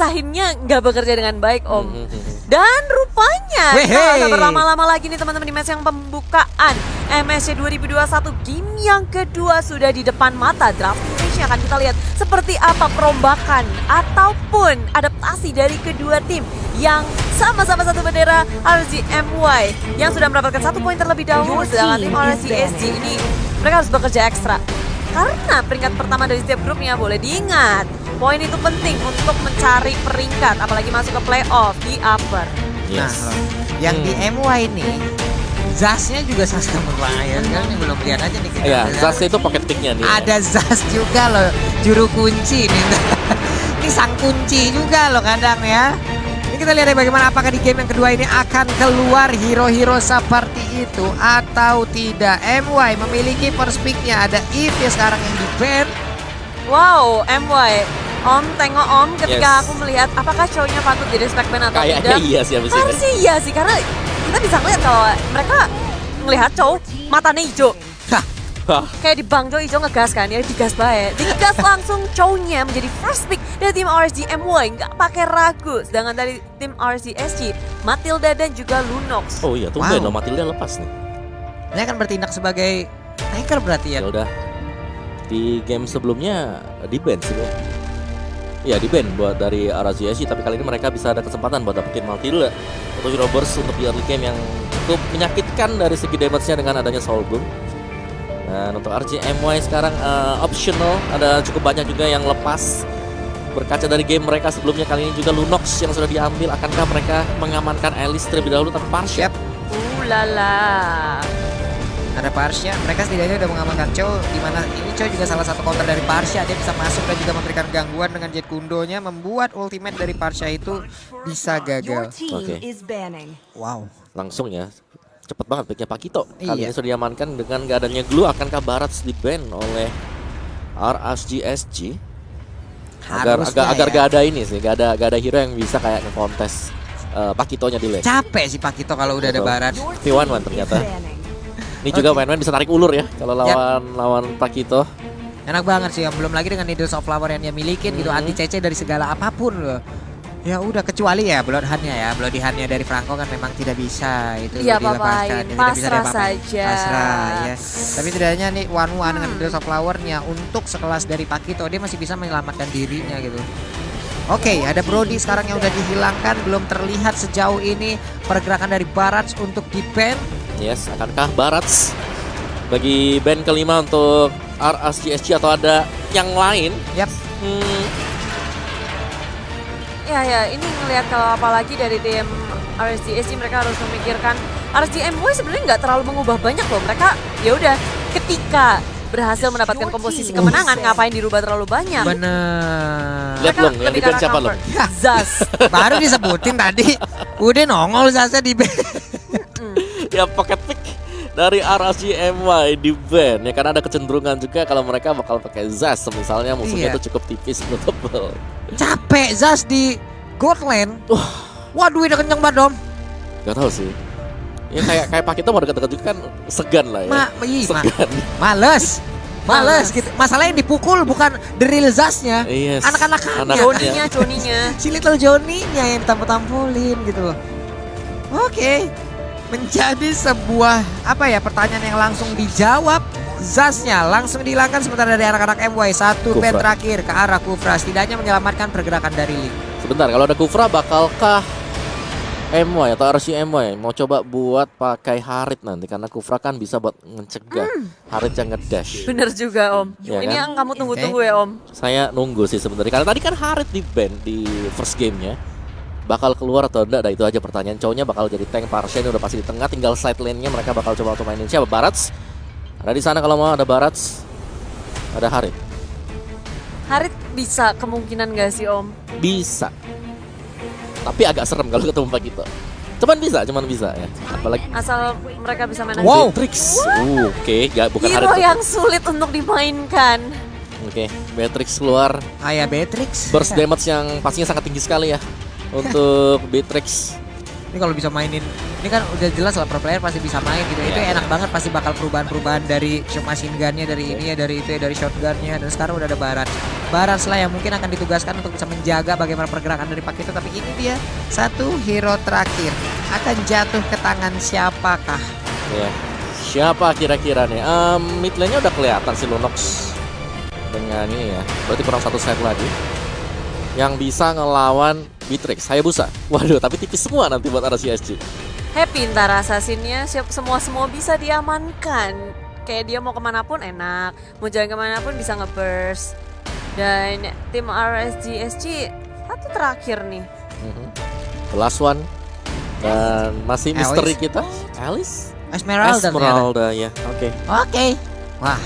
rahimnya nggak bekerja dengan baik Om. Dan rupanya nggak berlama-lama lagi nih teman-teman di match yang pembukaan MSC 2021 game yang kedua sudah di depan mata. Drafting stage akan kita lihat seperti apa perombakan ataupun adaptasi dari kedua tim yang sama-sama satu bendera RGMY yang sudah mendapatkan 1 poin terlebih dahulu, sedangkan tim RGSG ini mereka harus bekerja ekstra karena peringkat pertama dari setiap grupnya. Boleh diingat, poin itu penting untuk mencari peringkat, apalagi masuk ke playoff di upper. Nah, yang di MY ini Zaz-nya juga sangat berbahaya sekali. Belum lihat aja nih kita. Iya, Zaz itu pocket pick-nya nih. Ada Zaz juga loh, juru kunci nih. Ini sang kunci juga loh kadang ya. Ini kita lihat bagaimana, apakah di game yang kedua ini akan keluar hero-hero seperti itu atau tidak. MY memiliki first pick-nya, ada Eve ya sekarang yang di-ban. Wow, MY. Om, tengok Om, ketika aku melihat apakah show-nya patut di respect ban atau Kayaknya tidak. iya sih abis ini. Harusnya iya sih, karena kita bisa ngeliat kalau mereka ngelihat Chow, matanya hijau. Kayak di Bang Jo hijau ngegas kan, ya digas baik. Digas langsung Chow-nya menjadi first pick dari tim RSG MY, nggak pakai ragu. Sedangkan dari tim RSG SG, Matilda dan juga Lunox. Oh iya, tumben loh Matilda lepas nih. Ini akan bertindak sebagai tanker berarti ya. Ya udah. Di game sebelumnya di ban sih. Ya di ban buat dari RSG, tapi kali ini mereka bisa ada kesempatan buat dapetin Matilda atau Hero Burst untuk di early game yang cukup menyakitkan dari segi damage-nya dengan adanya Soul Boom. Dan untuk RGMY sekarang optional, ada cukup banyak juga yang lepas. Berkaca dari game mereka sebelumnya, kali ini juga Lunox yang sudah diambil. Akankah mereka mengamankan Alice terlebih dahulu tanpa Parsha? Lala. Ada Parsha, mereka setidaknya udah mengamankan Chow, di mana ini Chow juga salah satu counter dari Parsha. Dia bisa masuk dan juga memberikan gangguan dengan Jet Kundonya, membuat ultimate dari Parsha itu bisa gagal. Oke. Wow, Langsung ya, cepet banget picknya Pakito. Kali Iya. ini sudah diamankan dengan gak adanya glue. Akankah Barats di-ban oleh RSGSG? Agar gak ada ini sih, gak ada hero yang bisa kayak nge-kontes Pakitonya di lane. capek sih Pakito kalau udah ada Barat. P11 ternyata. Ini juga main-main bisa tarik ulur ya kalau lawan Pakito. Enak banget sih, belum lagi dengan Needles of Flower yang dia milikin gitu, anti CC dari segala apapun loh. Ya udah, kecuali ya Bloodhound-nya ya. Bloodhound-nya dari Franco kan memang tidak bisa itu Iya, dilepaskan. apa-apain. Pasrah saja. Pasrah ya. Tapi setidaknya nih one-one dengan Needles of Flower-nya untuk sekelas dari Pakito, dia masih bisa menyelamatkan dirinya gitu. Oke, ada Brody sekarang yang udah dihilangkan, belum terlihat sejauh ini pergerakan dari Barats untuk di-ban. Yes, akankah Barats bagi band kelima untuk RSGSG atau ada yang lain? Yap. Ya, ini ngelihat kalau apalagi dari tim RSGSG mereka harus memikirkan RSGMY sebenarnya nggak terlalu mengubah banyak loh. Mereka ya udah ketika berhasil mendapatkan komposisi kemenangan, ngapain dirubah terlalu banyak? Bener. Lihat Long, yang di-ban siapa Long? Zaz. Baru disebutin tadi, udah nongol Zaza di ban. Ya pocket pick dari RSGMY di ban ya, karena ada kecenderungan juga kalau mereka bakal pakai Zaz misalnya musuhnya itu cukup tipis, notable. Capek Zaz di gold lane. Waduh, udah kenceng banget Dom. Gak tahu sih. Ya kayak Pakito mau dekat-dekat juga kan segan lah ya. Segan. Males gitu. Masalahnya yang dipukul bukan the real Zaz-nya. Yes. Anak-anakannya. Johnny-nya. Si little Johnny-nya yang ditampol-tampolin gitu loh. Oke. Menjadi sebuah pertanyaan yang langsung dijawab. Zaz-nya langsung dihilangkan, sementara dari anak-anak MY satu ban terakhir ke arah Kufra, setidaknya menyelamatkan pergerakan dari Link. Sebentar, kalau ada Kufra bakalkah MY atau RSGMY mau coba buat pakai Harit nanti, karena Kufra kan bisa buat mencegah Harit yang ngedash. Bener juga Om. Ya Ini kan? yang kamu tunggu-tunggu ya Om. Saya nunggu sih sebenarnya, karena tadi kan Harit di ban di first gamenya. Bakal keluar atau enggak, itu aja pertanyaan. Cowoknya bakal jadi tank, Parsha ini udah pasti di tengah, tinggal side lane-nya mereka bakal coba untuk mainin siapa? Barats. Ada di sana kalau mau, ada Barats. Ada Harit. Harit bisa kemungkinan gak sih Om? Bisa. Tapi agak serem kalau ketemu Pakito. Cuman bisa ya. Apalagi Asal mereka bisa main Beatrix. Oke, bukan hero Harit. yang sulit untuk dimainkan. Oke, Beatrix keluar. Ya Beatrix. Burst damage yang pastinya sangat tinggi sekali ya untuk Beatrix. Ini kalau bisa mainin Ini kan udah jelas lah pro player pasti bisa main gitu. Itu enak banget, pasti bakal perubahan-perubahan dari machine gun-nya, dari ini ya, dari itu ya, dari shotgun-nya. Dan sekarang udah ada Barat lah yang mungkin akan ditugaskan untuk bisa menjaga bagaimana pergerakan dari Pakito. Tapi ini dia satu hero terakhir akan jatuh ke tangan siapakah? Ya. Siapa kira-kira nih? Mid lane-nya udah kelihatan si Lunox dengan ini ya. Berarti kurang satu set lagi yang bisa ngelawan Bitrix, Hayabusa. Waduh, tapi tipis semua nanti buat RCSG. Happy ntar assassinnya semua bisa diamankan. Kayak dia mau kemanapun enak, mau jalan kemanapun bisa nge-burst. Dan tim RSGSG satu terakhir nih. The last one. Dan masih misteri kita, Alice. Esmeralda ya. Oke. Wah,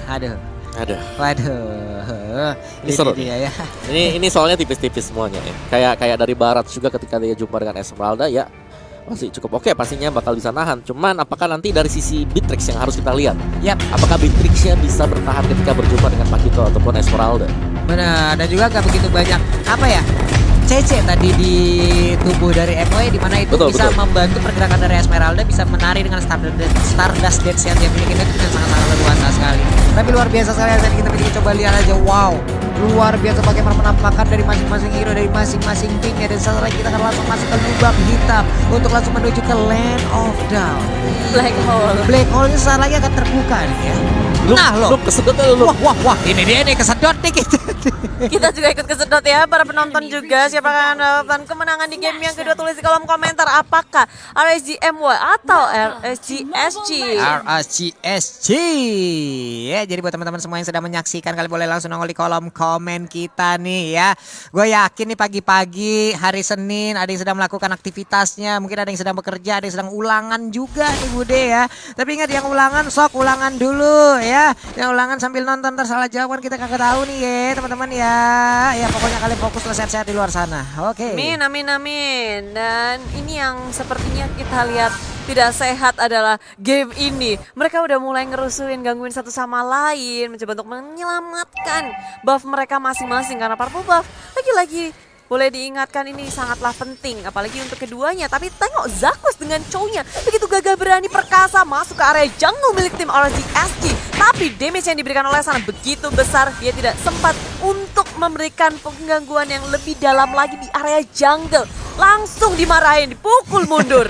aduh. Waduh. Ini seru dia ya. Ini soalnya tipis-tipis semuanya ya. Kayak dari Barat juga ketika dia jumpa dengan Esmeralda ya. Masih cukup oke, pastinya bakal bisa nahan. Cuman apakah nanti dari sisi Bitrix yang harus kita lihat? Yap. Apakah Bitrixnya bisa bertahan ketika berjumpa dengan Pakito ataupun Esmeralda? Benar, dan juga gak begitu banyak apa ya? CC tadi di tubuh dari MOE di mana itu bisa membantu pergerakan dari Esmeralda, bisa menari dengan Stardust Dance yang dia miliki itu dengan sangat-sangat luar sekali. Tapi luar biasa sekali yang tadi kita coba lihat aja, wow, luar biasa bagaimana penampakan dari masing-masing hero, dari masing-masing tim ya. Dan setelah kita akan langsung masuk ke lubang hitam untuk langsung menuju ke Land of Down. Black Hole ini sebentar lagi akan terbuka nih ya. Lu kesedot lu. Wah, ini dia nih kesedot nih kita. Kita juga ikut kesedot ya, para penonton juga. Siapa yang akan mendapatkan kemenangan di game yang kedua? Tulis di kolom komentar. Apakah RSGMY atau RSGSG? RSGSG. Ya, jadi buat teman-teman semua yang sedang menyaksikan, kalian boleh langsung nongol di kolom komen kita nih ya. Gue yakin nih pagi-pagi hari Senin ada yang sedang melakukan aktivitasnya, mungkin ada yang sedang bekerja, ada yang sedang ulangan juga nih Bude ya. Tapi ingat, yang ulangan sok ulangan dulu ya. Yang ulangan sambil nonton, ntar salah jawaban kita kagak tahu nih ya teman-teman ya. Ya pokoknya kalian fokus sehat-sehat di luar sana. Oke. Amin. Dan ini yang sepertinya kita lihat tidak sehat adalah game ini. Mereka udah mulai ngerusuin, gangguin satu sama lain, mencoba untuk menyelamatkan buff mereka masing-masing. Karena purple buff lagi-lagi boleh diingatkan ini sangatlah penting, apalagi untuk keduanya. Tapi tengok Zakus dengan cownya begitu gagah berani perkasa masuk ke area jungle milik tim RSGSG. Tapi damage yang diberikan oleh sana begitu besar, dia tidak sempat untuk memberikan penggangguan yang lebih dalam lagi di area jungle. Langsung dimarahin, dipukul mundur.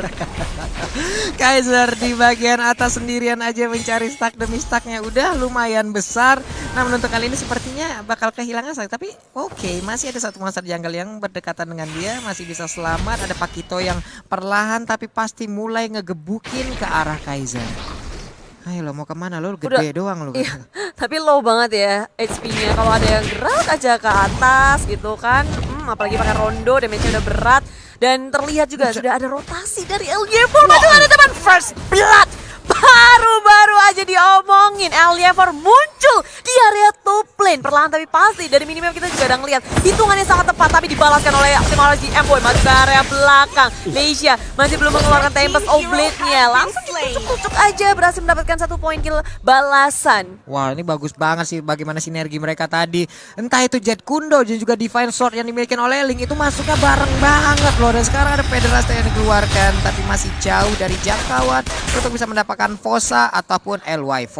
Kaiser di bagian atas sendirian aja mencari stack demi stacknya udah lumayan besar. Namun untuk kali ini sepertinya bakal kehilangan stack. Tapi oke, masih ada satu monster jungle yang berdekatan dengan dia, masih bisa selamat. Ada Pakito yang perlahan tapi pasti mulai ngegebukin ke arah Kaiser. Ayo lo mau kemana lo, gede doang lo. Iya, tapi low banget ya HP-nya. Kalau ada yang gerak aja ke atas gitu kan, apalagi pakai rondo, damage-nya udah berat. Dan terlihat juga sudah ada rotasi dari LJ4. Maju ada teman first blood. Baru aja diomongin, LJ4 muncul di area top lane. Perlahan tapi pasti, dari minimap kita juga udah ngeliat hitungannya sangat tepat, tapi dibalaskan oleh tim RSGMY. Masuk ke area belakang, Leisha masih belum mengeluarkan Tempest of Blade-nya. Langsung kucuk aja berhasil mendapatkan 1 poin kill balasan. Wah, ini bagus banget sih bagaimana sinergi mereka tadi. Entah itu Jet Kundo dan juga Divine Sword yang dimiliki oleh Link, itu masuknya bareng banget loh. Dan sekarang ada Pederasta yang dikeluarkan, tapi masih jauh dari jangkauan untuk bisa mendapatkan Fosa ataupun LY4.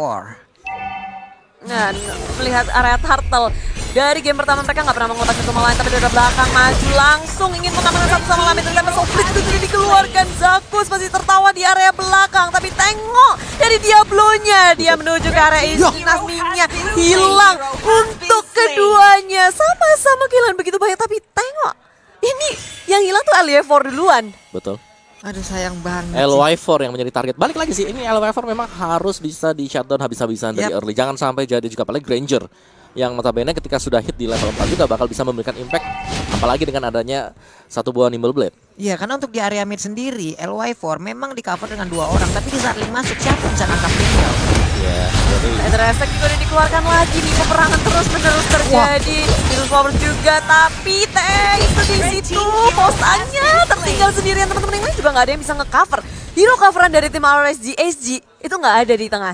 Nah, melihat area turtle dari game pertama mereka nggak pernah mengotak satu sama lain, tapi dari belakang maju langsung ingin mengamankan satu sama lain. Dan Soflit itu sudah dikeluarkan. Zakus masih tertawa di area belakang, tapi tengok dari Diablo-nya, dia menuju ke area isi. Nasminya hilang untuk keduanya, sama-sama kehilangan begitu banyak. Tapi tengok, ini yang hilang tuh LY4 duluan. Betul. Aduh, sayang banget. LY4 yang menjadi target. Balik lagi sih, ini LY4 memang harus bisa di shutdown habis-habisan dari early. Jangan sampai jadi juga, apalagi Granger yang notabene ketika sudah hit di level 4 juga bakal bisa memberikan impact, apalagi dengan adanya satu buah Nimble Blade. Iya, karena untuk di area mid sendiri LY4 memang di cover dengan 2 orang, tapi di saat Link masuk siapa bisa nangkap Link? Iya, jadi Efek juga udah dikeluarkan lagi nih, peperangan terus-menerus terjadi. Minus power juga, tapi itu di situ Posanya tertinggal sendirian. Teman-teman yang lain juga nggak ada yang bisa nge-cover. Hero coveran dari tim RSGSG itu nggak ada di tengah.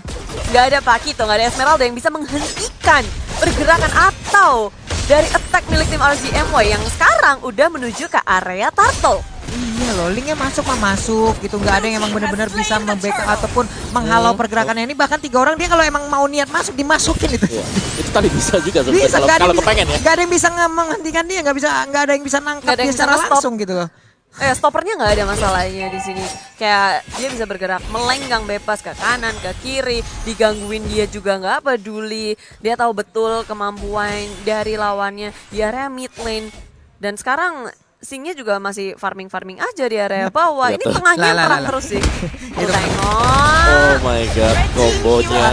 Nggak ada Pakito, nggak ada Esmeralda yang bisa menghentikan pergerakan atau dari attack milik tim RSGMY yang sekarang udah menuju ke area turtle. Iya loh, linknya masuk gitu, nggak ada yang emang benar-benar bisa membackup ataupun menghalau pergerakannya ini. Bahkan 3 orang dia kalau emang mau niat masuk dimasukin itu. Iya. Itu tadi bisa juga sebenarnya Bisa, kalau kepengen ya. nggak ada yang bisa menghentikan dia, nggak ada yang bisa nangkap dia secara langsung gitu loh. Stoppernya nggak ada masalahnya di sini. Kayak dia bisa bergerak melenggang bebas ke kanan, ke kiri, digangguin dia juga nggak peduli. Dia tahu betul kemampuan dari lawannya di area mid lane. Dan sekarang Singnya juga masih farming aja di area bawah. Ya, Ini tuh. tengahnya Lah. perang terus sih. Oh my god, kombonya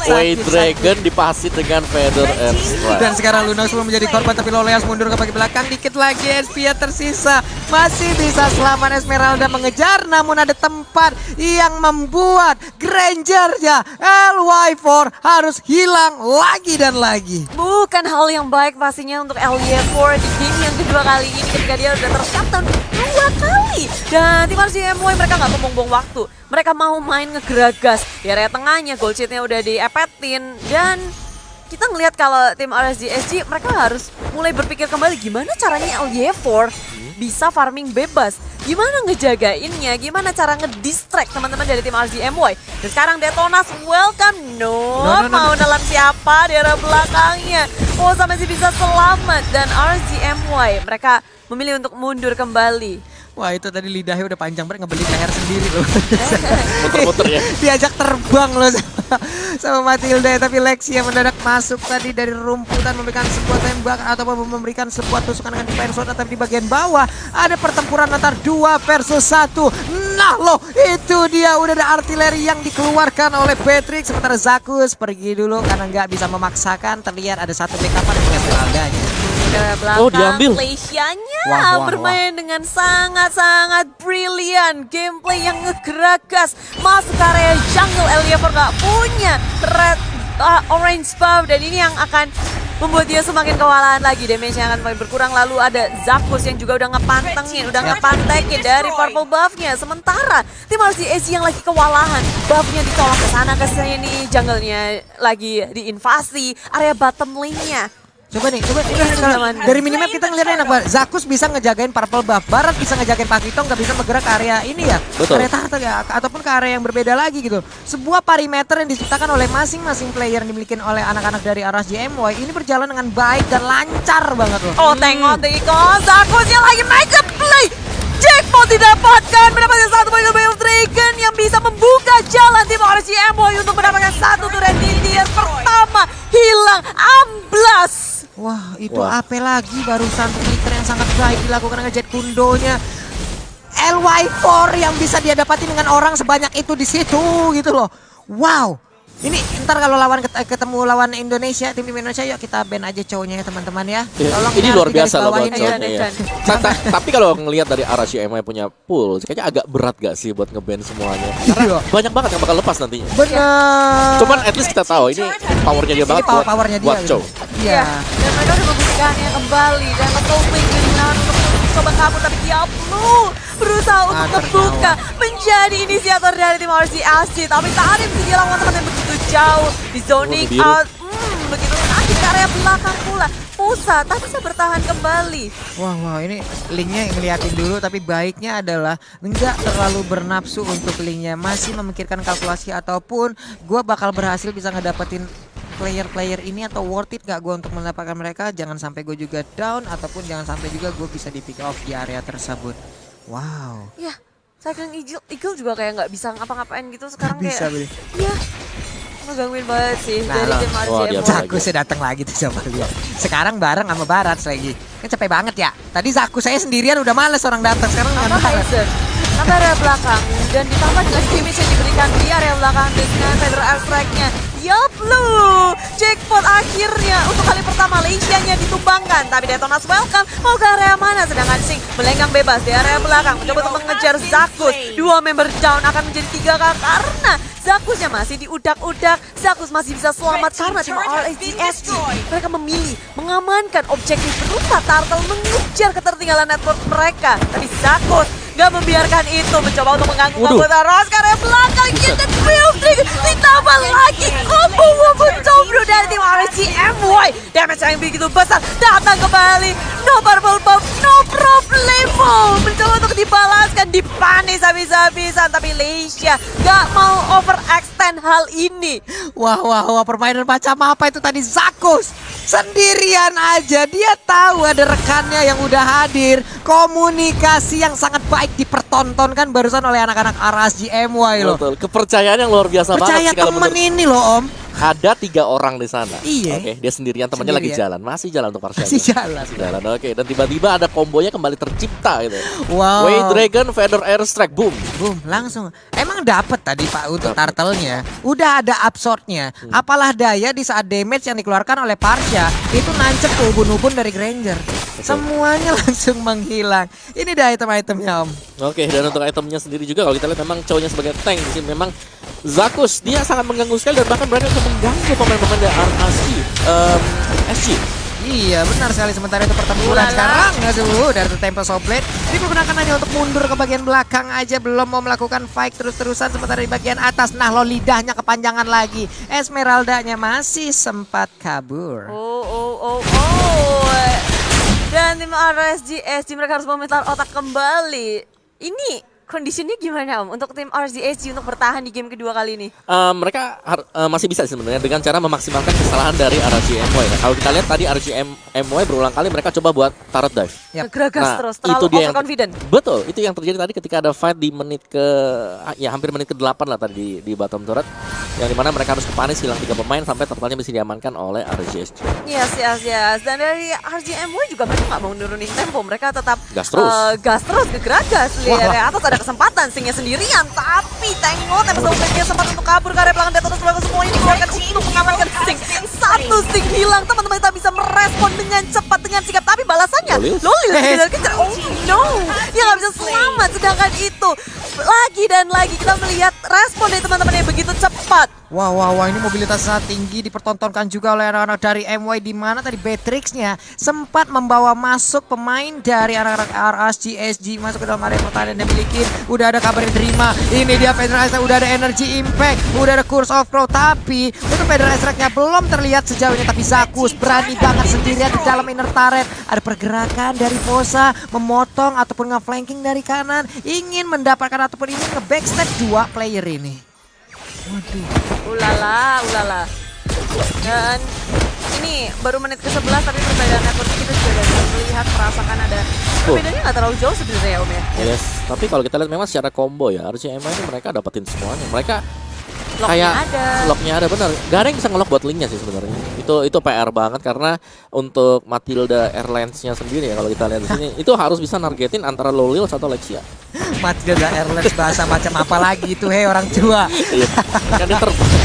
White Dragon dipasit dengan Feather and Strike. Dan sekarang Lunox belum menjadi korban, tapi Loleas mundur ke bagian belakang. Dikit lagi Espia tersisa. Masih bisa selamat Esmeralda mengejar, namun ada tempat yang membuat Grangernya LY4 harus hilang lagi dan lagi. Bukan hal yang baik pastinya untuk LY4 di game yang kedua kali ini ketika dia udah ter-shutdown 2 kali. Dan tim RCMY mereka nggak buang-buang waktu. Mereka mau main ngegeragas di area tengahnya, gold sheet-nya udah diepetin. Dan kita ngelihat kalau tim RSG mereka harus mulai berpikir kembali gimana caranya LY4 bisa farming bebas. Gimana ngejagainnya, gimana cara ngedistract teman-teman dari tim RGMY. Dan sekarang Detonas welcome. No, mau dalam siapa di arah belakangnya. Posa masih bisa selamat dan RGMY mereka memilih untuk mundur kembali. Wah, itu tadi lidahnya udah panjang banget, ngebeli leher sendiri loh. Muter-muter ya. Diajak terbang loh sama Matilda, tapi Lexi yang mendadak masuk tadi dari rumputan memberikan sebuah tembak ataupun memberikan sebuah tusukan dengan Divine Sword. Tapi di bagian bawah ada pertempuran antar 2 versus 1. Nah loh, itu dia udah ada artileri yang dikeluarkan oleh Patrick. Sementara Zakus pergi dulu karena nggak bisa memaksakan. Terlihat ada satu backupan dengan Esmeraldanya. Oh, diambil. Malaysianya Wah. bermain dengan sangat brilian. Gameplay yang ngegeragas. Masuk ke area jungle, LY4 gak punya red orange buff. Dan ini yang akan membuat dia semakin kewalahan lagi. Damage-nya akan makin berkurang. Lalu ada Zakus yang juga udah ngepantengin, udah ngepantekin dari purple buff-nya. Sementara tim RCSG yang lagi kewalahan, buff-nya ditolak ke sana ke sini, jungle-nya lagi diinvasi, area bottom lane-nya. Coba nih, kalau dari minimap kita ngeliatnya enak banget. Zakus bisa ngejagain purple buff, Barat bisa ngejagain Pakito, nggak bisa bergerak ke area ini ya. Betul. Area tahta ya, ataupun ke area yang berbeda lagi gitu. Sebuah perimeter yang diciptakan oleh masing-masing player yang dimiliki oleh anak-anak dari RSGMY ini berjalan dengan baik dan lancar banget loh. Oh, tengok Tiko, Zakusnya lagi make a play. Jackpot didapatkan, mendapatkan satu poin Wild Dragon yang bisa membuka jalan tim RCMY untuk mendapatkan satu turret di tier pertama. Hilang amblas. Wah, itu AP lagi barusan flicker yang sangat baik dilakukan dengan Jet Kundonya. LY4 yang bisa dia dapatin dengan orang sebanyak itu di situ gitu loh. Wow. Ini ntar kalau ketemu lawan Indonesia, tim Indonesia, yuk kita ban aja cowoknya ya teman-teman ya. Tolong Ini ya, luar biasa loh buat digarisbawahin ya. cowoknya ya. Tapi kalau ngelihat dari RCMY punya pool, kayaknya agak berat gak sih buat nge-ban semuanya? Karena Iya. banyak banget yang bakal lepas nantinya. Bener. Cuman at least kita tahu ini powernya dia banget powernya dia buat gitu. Chow. Iya. Dan mereka udah membuktikannya kembali. Dan Toping dengan untuk coba kabur, tapi Diablo berusaha untuk membuka, menjadi inisiator dari tim RCSG. Tapi tadi dia lawan teman yang begitu jauh, di zoning out. Begitu sakit ke area belakang pula. Posa tak bisa bertahan kembali. Wah, ini linknya ngeliatin dulu, tapi baiknya adalah nggak terlalu bernafsu untuk linknya. Masih memikirkan kalkulasi ataupun gue bakal berhasil bisa ngedapetin player-player ini atau worth it gak gue untuk mendapatkan mereka. Jangan sampai gue juga down ataupun jangan sampai juga gue bisa di pick off di area tersebut. Wow. Ya, Cycling Eagle juga kayak nggak bisa ngapa-ngapain gitu sekarang Bisa, kayak. Iya. Ngegangguin banget sih Nah, dari loh. tim Wah, RCMY. dia Zakus datang lagi tuh, coba lihat. Sekarang bareng sama Barat lagi. Kan capek banget ya. Tadi Zakus saya sendirian udah males orang datang, sekarang dengan Apa Barat. Kaiser? Sampai area belakang dan ditambah dengan damage yang diberikan di area belakang dengan Feather Airstrike-nya. Diablo! Jackpot akhirnya untuk kali pertama Malaysianya ditumbangkan. Tapi Detonas welcome mau ke area mana? Sedangkan Sing melenggang bebas di area belakang mencoba untuk mengejar Zakus. 2 member down akan menjadi 3 karena Zakusnya masih diudak-udak. Zakus masih bisa selamat karena tim RSGSG. Mereka memilih mengamankan objektif berupa turtle mengejar ketertinggalan network mereka. Tapi Zakus gak membiarkan itu, mencoba untuk mengganggu komputer Ros karena belakang kita building ditambah lagi combo combro dari tim RCMY. Damage yang begitu besar datang kembali. No purple buff, no problem. Flemo mencoba untuk dibalaskan, dipanis habis-habisan, tapi Leisha gak mau overextend hal ini. Wah, permainan macam apa itu tadi? Zakus sendirian aja, dia tahu ada rekannya yang udah hadir. Komunikasi yang sangat baik dipertontonkan barusan oleh anak-anak RSG MY loh. Betul, kepercayaan yang luar biasa Percaya banget sih kalau temen menurut- ini loh Om. Ada 3 orang di sana. Iya. Oke, dia sendirian, temannya lagi Sendirian. jalan. Masih jalan untuk Parsial. Masih jalan. Oke, dan tiba-tiba ada kombonya kembali tercipta gitu. Wow. Wave Dragon, Feather Airstrike, boom. Boom, langsung. Emang dapat tadi Pak untuk turtle-nya. Udah ada absorb-nya. Apalah daya di saat damage yang dikeluarkan oleh Parsha itu nancep ke ubun-ubun dari Granger. Semuanya langsung menghilang. Ini dah item-itemnya Om. Oke, dan untuk itemnya sendiri juga kalau kita lihat memang cowoknya sebagai tank di sini memang Zakus dia sangat mengganggu sekali dan bahkan berani untuk mengganggu pemain-pemain dari RSG. SG. Iya benar sekali, sementara itu pertempuran Ulala. sekarang dari Temple Blade dipergunakan hanya untuk mundur ke bagian belakang aja, belum mau melakukan fight terus-terusan. Sementara di bagian atas, nah lo lidahnya kepanjangan lagi, Esmeralda-nya masih sempat kabur. Oh. Dan tim RSG mereka harus memutar otak kembali. Ini kondisinya gimana Om untuk tim RSG untuk bertahan di game kedua kali ini? Mereka masih bisa sebenarnya dengan cara memaksimalkan kesalahan dari RSG MY. Nah, kalau kita lihat tadi RSG MY berulang kali mereka coba buat turret dive. Yap. Geragas Nah, terus, itu terlalu dia yang- overconfident. Betul, itu yang terjadi tadi ketika ada fight di menit ke hampir menit ke-8 lah tadi di bottom turret. Yang dimana mereka harus kepanis hilang 3 pemain sampai turretnya bisa diamankan oleh RSG. Yes. Dan dari RGMW juga mereka nggak mau nurunin tempo. Mereka tetap Gas terus. gas terus, geragas. Di Wah. area atas ada kesempatan, Singnya sendirian. Tapi tengok, Tempest sempat untuk kabur ke area belakang. Detonator belakang semuanya dikeluarkan untuk mengamankan Sing. Satu Sing hilang, teman-teman kita bisa merespon dengan cepat, dengan sigap. Tapi balasannya, Lolil kejar-kejar. Oh no, dia nggak bisa selamat. Sedangkan itu, lagi dan lagi kita melihat respon dari teman-teman yang begitu cepat. Wah, ini mobilitas sangat tinggi dipertontonkan juga oleh anak-anak dari MY, di mana tadi Beatrix-nya sempat membawa masuk pemain dari anak-anak RSG masuk ke dalam area pertahanan yang dimiliki. Udah ada kabar yang terima. Ini dia Feather Airstrike, udah ada Energy Impact, udah ada Curse of Crow, tapi untuk Feather Airstrike-nya belum terlihat sejauh ini. Tapi Zakus berani banget sendirian di dalam inner turret. Ada pergerakan dari Fosa memotong ataupun nge-flanking dari kanan, ingin mendapatkan ataupun ingin nge-backstab 2 player ini. Waduh. Ulala. Dan ini baru menit ke-11 tapi perbedaan network kita juga bisa melihat, merasakan ada perbedaannya nggak terlalu jauh sebenarnya ya Om ya. Yes, tapi kalau kita lihat memang secara combo ya RSG MY ini mereka dapetin semuanya. Mereka Locknya kayak ada. locknya ada benar. Gak ada yang bisa ngelock buat linknya sih sebenarnya. Itu PR banget karena untuk Matilda Airlines-nya sendiri ya kalau kita lihat di sini itu harus bisa nargetin antara Lolil atau Lexia. Matilda Airlines bahasa macam apa lagi itu, hei orang tua. Iya. Kan dia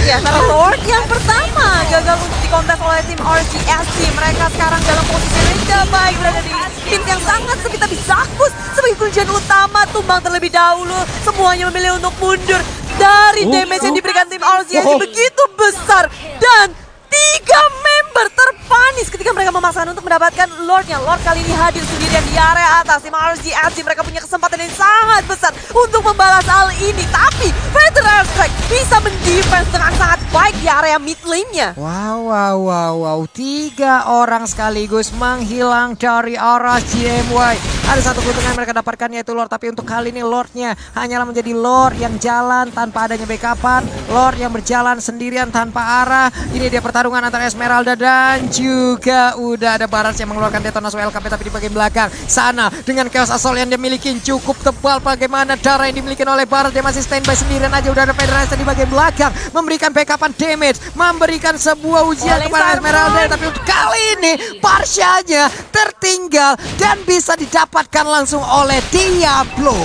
Ya, karena Lord yang pertama gagal untuk dikontes oleh tim RGSC. Mereka sekarang dalam posisi yang tidak baik, berada di tim yang sangat sempit, tapi Zakus sebagai kuncian utama tumbang terlebih dahulu. Semuanya memilih untuk mundur dari damage yang diberikan tim RGSC begitu besar. Dan 3 member terpanis ketika mereka memaksakan untuk mendapatkan Lordnya. Lord kali ini hadir sendirian di area atas. Tim RGSC mereka punya kesempatan yang sangat besar untuk membalas hal ini. Tapi Feather Airstrike bisa mendefense dengan sangat baik di area mid lane-nya. Wow. 3 orang sekaligus menghilang dari arah GMY. Ada satu keuntungan yang mereka dapatkan yaitu Lord. Tapi untuk kali ini Lordnya hanyalah menjadi Lord yang jalan tanpa adanya backupan. Lord yang berjalan sendirian tanpa arah. Ini dia pertarungan antara Esmeralda dan juga udah ada Barats yang mengeluarkan detonasi LKP, tapi di bagian belakang sana dengan Chaos Assault yang dia miliki cukup tebal. Bagaimana darah yang dimiliki oleh Barats, dia masih standby sendirian aja. Udah ada Federasi di bagian belakang memberikan backupan damage, memberikan sebuah ujian kepada Esmeralda. Tapi untuk kali ini Parsha-nya tertinggal dan bisa didapatkan langsung oleh Diablo.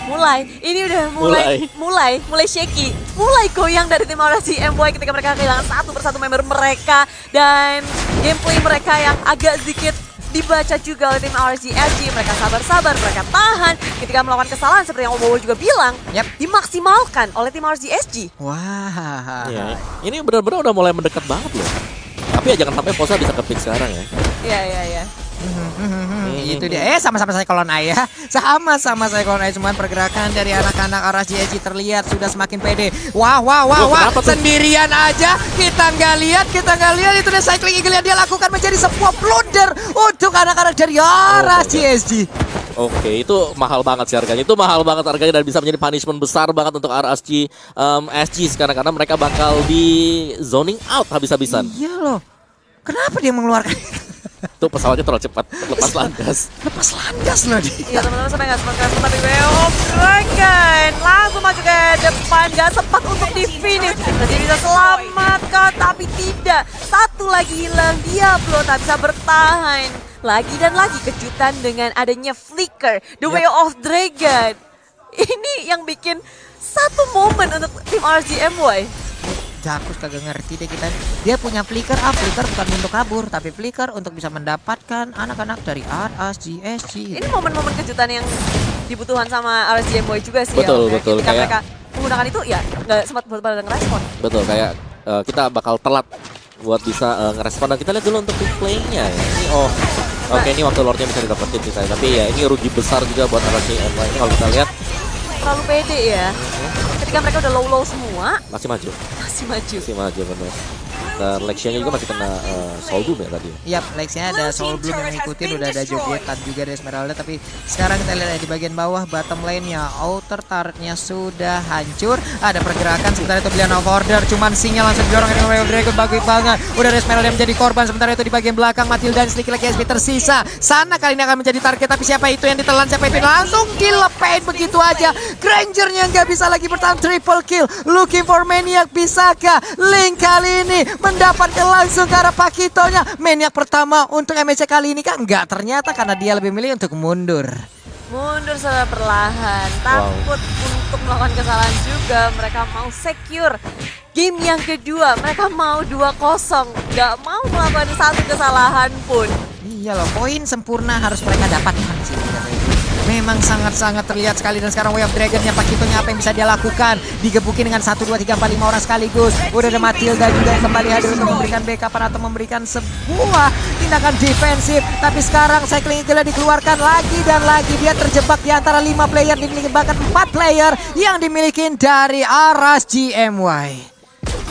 Ini udah mulai shaky, mulai goyang dari tim RSG MY ketika mereka kehilangan satu persatu member mereka, dan gameplay mereka yang agak sedikit dibaca juga oleh tim RSG. Mereka sabar-sabar, mereka tahan ketika melakukan kesalahan seperti yang Om Bowo juga bilang. Dimaksimalkan oleh tim RSG. Wah. Ya, ini benar-benar udah mulai mendekat banget loh. Tapi ya jangan sampai Fosa bisa kepick sekarang ya. Iya. Itu dia. Sama-sama saya kolon ayah. Sama-sama saya kolon ayah. Cuman pergerakan dari anak-anak RSG terlihat sudah semakin pede. Wah. Sendirian aja. Kita nggak lihat. Itu dia cycling eagle yang dia lakukan menjadi sebuah blunder untuk anak-anak dari RSG. Oke, itu mahal banget sih harganya. Itu mahal banget harganya dan bisa menjadi punishment besar banget untuk RSG SG sekarang karena mereka bakal di zoning out habis-habisan. Iya loh. Kenapa dia mengeluarkan Tuh pesawatnya terlalu cepat lepas landas. lepas landas loh dia? Iya teman-teman sampai nggak sempat kerasa tapi Way of Dragon langsung maju ke depan, nggak sempat untuk di finish. Masih bisa selamatkan tapi tidak. Satu lagi hilang, Diablo tak bisa bertahan. Lagi dan lagi kejutan dengan adanya Flicker, The Way of Dragon. Ini yang bikin satu momen untuk tim RGMY. Jakus kagak ngerti deh kita. Dia punya flicker, flicker bukan untuk kabur, tapi flicker untuk bisa mendapatkan anak-anak dari RSGSG. Ini momen-momen kejutan yang dibutuhkan sama RSGMY juga sih. Betul, ya. betul. Ketika Kayak- mereka menggunakan itu ya nggak sempat pada ngerespon. Betul, kayak kita bakal telat buat bisa ngerespon dan kita lihat dulu untuk playnya ya. Ini oke ini waktu lordnya bisa didapetin kita, tapi ya ini rugi besar juga buat RSGMY. Ini kalau kita lihat Terlalu pede ya. Ketika mereka udah low-low semua, masih maju. masih maju. Masih maju benar. Dan Lexianya juga masih kena Soul Doom ya tadi. Yap, Lexinya ada Soul Bloom yang ngikutin, udah ada Jogetan juga dari Esmeralda. Tapi sekarang kita lihat di bagian bawah, bottom lane-nya, outer turret-nya sudah hancur. Ada pergerakan, sementara itu Brilliant of Order, cuman sinyal langsung didorong dengan Way of Dragon, bagus banget. Udah ada Esmeralda yang menjadi korban, sementara itu di bagian belakang, Matilda dan Sneaky lagi SP tersisa. Sana kali ini akan menjadi target, tapi siapa itu yang ditelan, siapa itu yang langsung dilepain begitu aja. Granger-nya nggak bisa lagi bertahan, triple kill. Looking for Maniac, bisakah Link kali ini mendapatkan langsung ke arah Pakitonya? Maniac pertama untuk MSC kali ini kan enggak, ternyata karena dia lebih milih untuk mundur. Mundur secara perlahan, takut untuk melakukan kesalahan juga. Mereka mau secure game yang kedua, mereka mau 2-0, nggak mau melakukan satu kesalahan pun. Iya loh, poin sempurna harus mereka dapatkan sih. Memang sangat-sangat terlihat sekali. Dan sekarang Way of Dragon-nya Pakitonya apa yang bisa dia lakukan? Digebukin dengan 1, 2, 3, 4, 5 orang sekaligus. Udah ada Matilda juga yang kembali hadir untuk memberikan backup atau memberikan sebuah tindakan defensif. Tapi sekarang Cycling Eagle dikeluarkan lagi dan lagi. Dia terjebak di antara 5 player, dimiliki bahkan 4 player yang dimiliki dari RSGMY.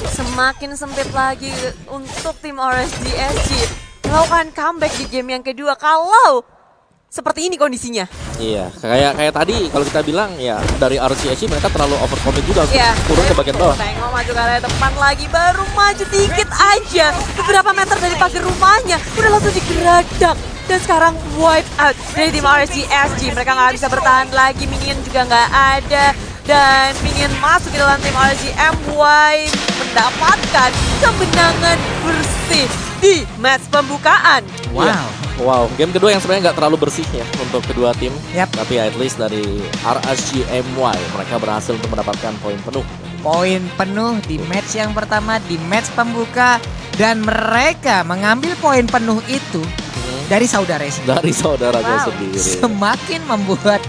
Semakin sempit lagi untuk tim RSGSG melakukan comeback di game yang kedua kalau seperti ini kondisinya. Iya, kayak tadi kalau kita bilang ya dari RCSG mereka terlalu overcommit juga Iya. turun ke bagian bawah. Tengok maju ke arah depan lagi, baru maju dikit aja beberapa meter dari pagar rumahnya udah langsung digeradak. Dan sekarang wipe out dari tim RSGSG. Mereka nggak bisa bertahan lagi, minion juga nggak ada. Dan minion masuk ke dalam tim RSGMY mendapatkan kemenangan bersih di match pembukaan. Wow, game kedua yang sebenarnya nggak terlalu bersih ya untuk kedua tim. Yap. Tapi at least dari RSGMY mereka berhasil untuk mendapatkan poin penuh. Poin penuh di match yang pertama, di match pembuka. Dan mereka mengambil poin penuh itu dari saudaranya sendiri. Dari saudaranya Wow. sendiri. Semakin membuat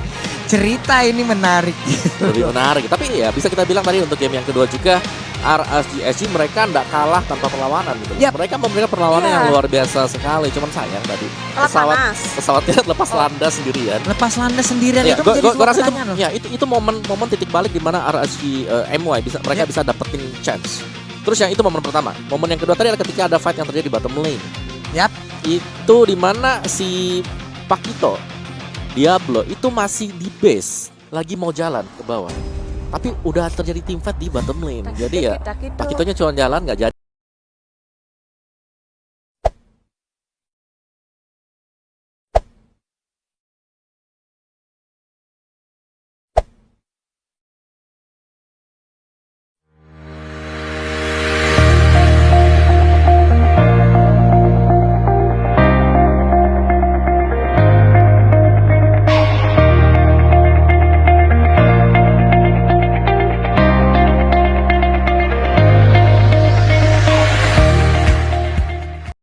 cerita ini menarik. Lebih menarik. Tapi ya bisa kita bilang tadi untuk game yang kedua juga RSGSG mereka nggak kalah tanpa perlawanan gitu. Yap. Mereka memberikan perlawanan Iya. yang luar biasa sekali. Cuman sayang tadi Telat panas. pesawatnya lepas landas sendirian. Lepas landas sendirian Ya, itu menjadi gua sebuah rasa itu, pertanyaan loh. ya itu momen titik balik di mana RSGMY mereka bisa dapetin chance. Terus yang itu momen pertama. Momen yang kedua tadi adalah ketika ada fight yang terjadi di bottom lane. Yap. Itu di mana si Pakito Diablo itu masih di base, lagi mau jalan ke bawah. Tapi udah terjadi team fight di bottom lane. Jadi ya Pakitonya cuma jalan nggak jadi.